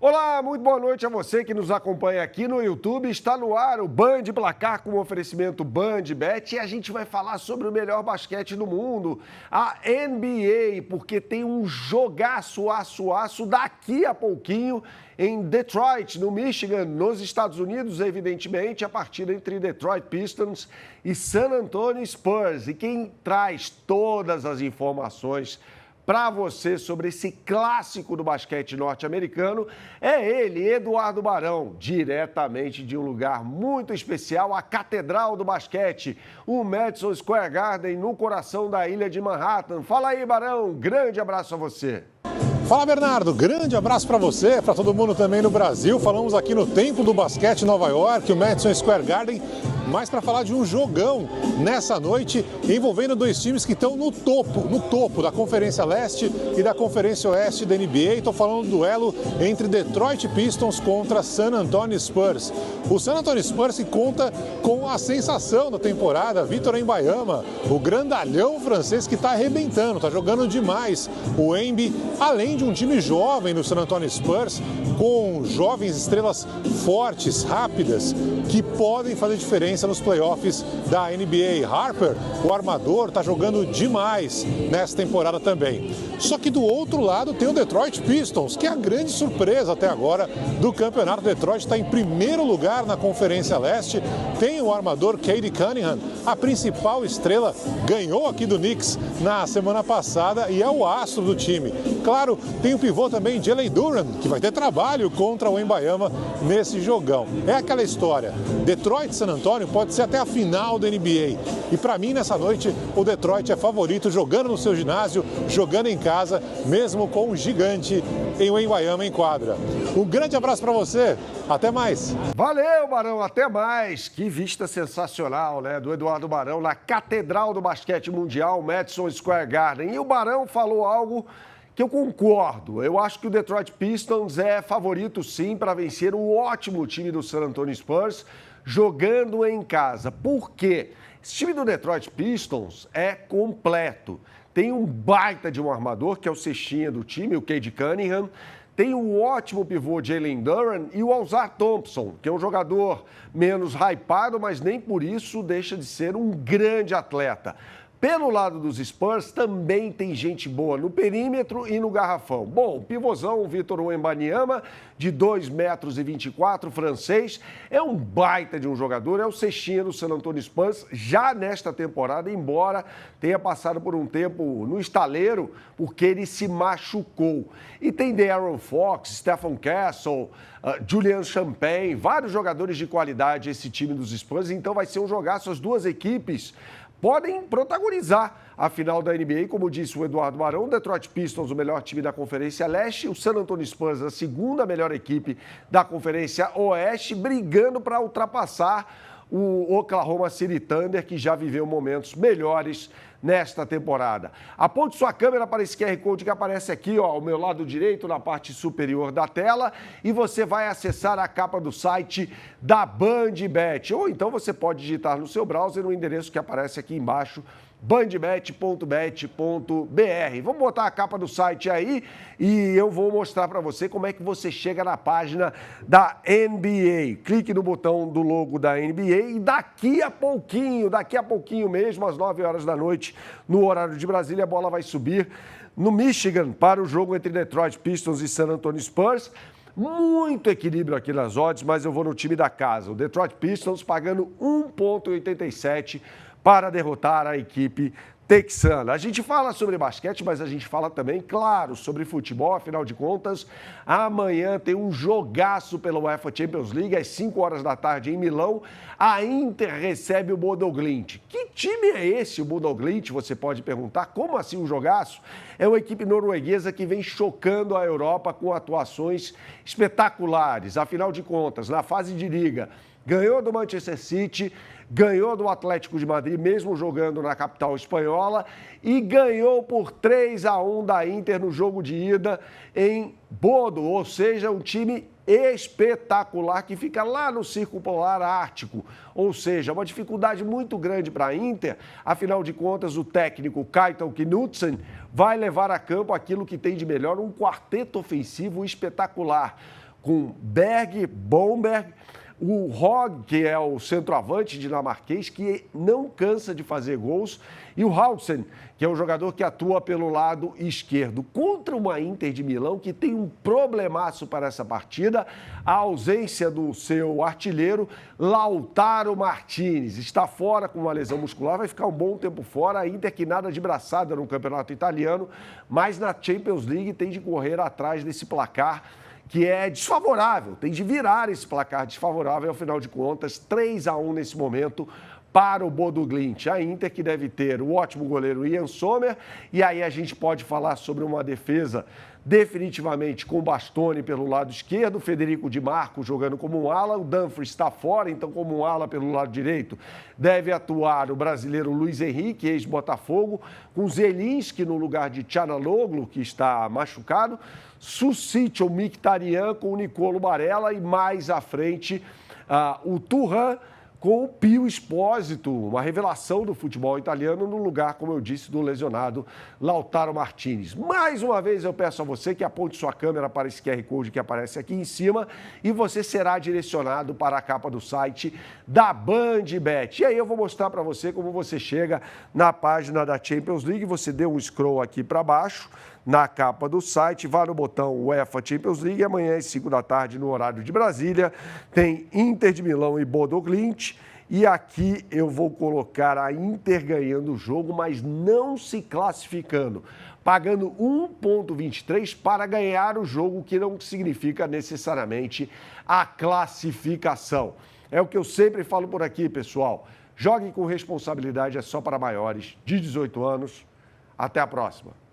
Olá, muito boa noite a você que nos acompanha aqui no YouTube. Está no ar o Band Placar com o oferecimento BandBet e a gente vai falar sobre o melhor basquete do mundo, a NBA, porque tem um jogaço, aço daqui a pouquinho em Detroit, no Michigan, nos Estados Unidos, evidentemente, a partida entre Detroit Pistons e San Antonio Spurs. E quem traz todas as informações para você sobre esse clássico do basquete norte-americano é ele, Eduardo Barão, diretamente de um lugar muito especial, a Catedral do Basquete, o Madison Square Garden, no coração da ilha de Manhattan. Fala aí, Barão, grande abraço a você. Fala, Bernardo, grande abraço para você, para todo mundo também no Brasil. Falamos aqui no Templo do Basquete em Nova York, o Madison Square Garden, mas para falar de um jogão nessa noite envolvendo dois times que estão no topo da Conferência Leste e da Conferência Oeste da NBA. Estou falando do duelo entre Detroit Pistons contra San Antonio Spurs. O San Antonio Spurs que conta com a sensação da temporada, Victor Wembanyama, o grandalhão francês que está arrebentando, está jogando demais. O Wemby, além de um time jovem no San Antonio Spurs, com jovens estrelas fortes, rápidas, que podem fazer diferença nos playoffs da NBA. Harper, o armador, está jogando demais nessa temporada também. Só que do outro lado tem o Detroit Pistons, que é a grande surpresa até agora do campeonato. Detroit está em primeiro lugar na Conferência Leste, tem o armador Cade Cunningham, a principal estrela, ganhou aqui do Knicks na semana passada e é o astro do time. Claro, tem o pivô também, Jalen Duren, que vai ter trabalho contra o Wembanyama nesse jogão. É aquela história, Detroit e San Antonio pode ser até a final da NBA. E para mim, nessa noite, o Detroit é favorito, jogando no seu ginásio, jogando em casa, mesmo com um gigante em Wembanyama em quadra. Um grande abraço para você, até mais. Valeu, Barão, até mais. Que vista sensacional, né, do Eduardo Barão na Catedral do Basquete Mundial, Madison Square Garden. E o Barão falou algo que eu concordo. Eu acho que o Detroit Pistons é favorito, sim, para vencer o ótimo time do San Antonio Spurs, jogando em casa. Por quê? Esse time do Detroit Pistons é completo. Tem um baita de um armador, que é o cestinha do time, o Cade Cunningham. Tem o ótimo pivô Jalen Duren e o Ausar Thompson, que é um jogador menos hypado, mas nem por isso deixa de ser um grande atleta. Pelo lado dos Spurs, também tem gente boa no perímetro e no garrafão. Bom, o pivôzão, o Victor Wembanyama, de 2,24 m, francês, é um baita de um jogador, é o cestinha do San Antonio Spurs, já nesta temporada, embora tenha passado por um tempo no estaleiro, porque ele se machucou. E tem De'Aaron Fox, Stephen Castle, Julian Champagne, vários jogadores de qualidade esse time dos Spurs, então vai ser um jogaço. As duas equipes podem protagonizar a final da NBA, como disse o Eduardo Barão, o Detroit Pistons, o melhor time da Conferência Leste, o San Antonio Spurs, a segunda melhor equipe da Conferência Oeste, brigando para ultrapassar o Oklahoma City Thunder, que já viveu momentos melhores nesta temporada. Aponte sua câmera para esse QR Code que aparece aqui, ó, ao meu lado direito, na parte superior da tela, e você vai acessar a capa do site da BandBet. Ou então você pode digitar no seu browser o endereço que aparece aqui embaixo, bandbet.bet.br. Vamos botar a capa do site aí e eu vou mostrar para você como é que você chega na página da NBA. Clique no botão do logo da NBA e daqui a pouquinho mesmo, às 9 horas da noite, no horário de Brasília, a bola vai subir no Michigan para o jogo entre Detroit Pistons e San Antonio Spurs. Muito equilíbrio aqui nas odds, mas eu vou no time da casa. O Detroit Pistons pagando 1,87 para derrotar a equipe texana. A gente fala sobre basquete, mas a gente fala também, claro, sobre futebol. Afinal de contas, amanhã tem um jogaço pela UEFA Champions League, às 5 horas da tarde em Milão. A Inter recebe o Bodo Glimt. Que time é esse, o Bodo Glimt? Você pode perguntar. Como assim um jogaço? É uma equipe norueguesa que vem chocando a Europa com atuações espetaculares. Afinal de contas, na fase de liga, ganhou do Manchester City, ganhou do Atlético de Madrid, mesmo jogando na capital espanhola, e ganhou por 3-1 da Inter no jogo de ida em Bodo, ou seja, um time espetacular que fica lá no Círculo Polar Ártico, ou seja, uma dificuldade muito grande para a Inter. Afinal de contas, o técnico Keitel Knudsen vai levar a campo aquilo que tem de melhor, um quarteto ofensivo espetacular, com Berg, Bomberg, o Hogg, que é o centroavante dinamarquês, que não cansa de fazer gols, e o Hausen, que é o jogador que atua pelo lado esquerdo. Contra uma Inter de Milão, que tem um problemaço para essa partida, a ausência do seu artilheiro, Lautaro Martinez. Está fora com uma lesão muscular, vai ficar um bom tempo fora. A Inter que nada de braçada no campeonato italiano, mas na Champions League tem de correr atrás desse placar que é desfavorável, tem de virar esse placar desfavorável, afinal de contas, 3-1 nesse momento para o Bodo Glimt. A Inter que deve ter o ótimo goleiro Ian Sommer, e aí a gente pode falar sobre uma defesa definitivamente com Bastoni pelo lado esquerdo, Federico Di Marco jogando como um ala, o Dumfries está fora, então como um ala pelo lado direito deve atuar o brasileiro Luiz Henrique, ex-Botafogo, com Zelinski no lugar de Çalhanoğlu, que está machucado, Susic ou Mkhitaryan com o Nicolo Barella e mais à frente o Thuram com o Pio Expósito, uma revelação do futebol italiano no lugar, como eu disse, do lesionado Lautaro Martinez. Mais uma vez eu peço a você que aponte sua câmera para esse QR Code que aparece aqui em cima e você será direcionado para a capa do site da BandBet. E aí eu vou mostrar para você como você chega na página da Champions League, você deu um scroll aqui para baixo, na capa do site, vá no botão UEFA Champions League, amanhã às 5 da tarde, no horário de Brasília, tem Inter de Milão e Bodo Glimt, e aqui eu vou colocar a Inter ganhando o jogo, mas não se classificando, pagando 1,23 para ganhar o jogo, que não significa necessariamente a classificação. É o que eu sempre falo por aqui, pessoal. Jogue com responsabilidade, é só para maiores de 18 anos. Até a próxima.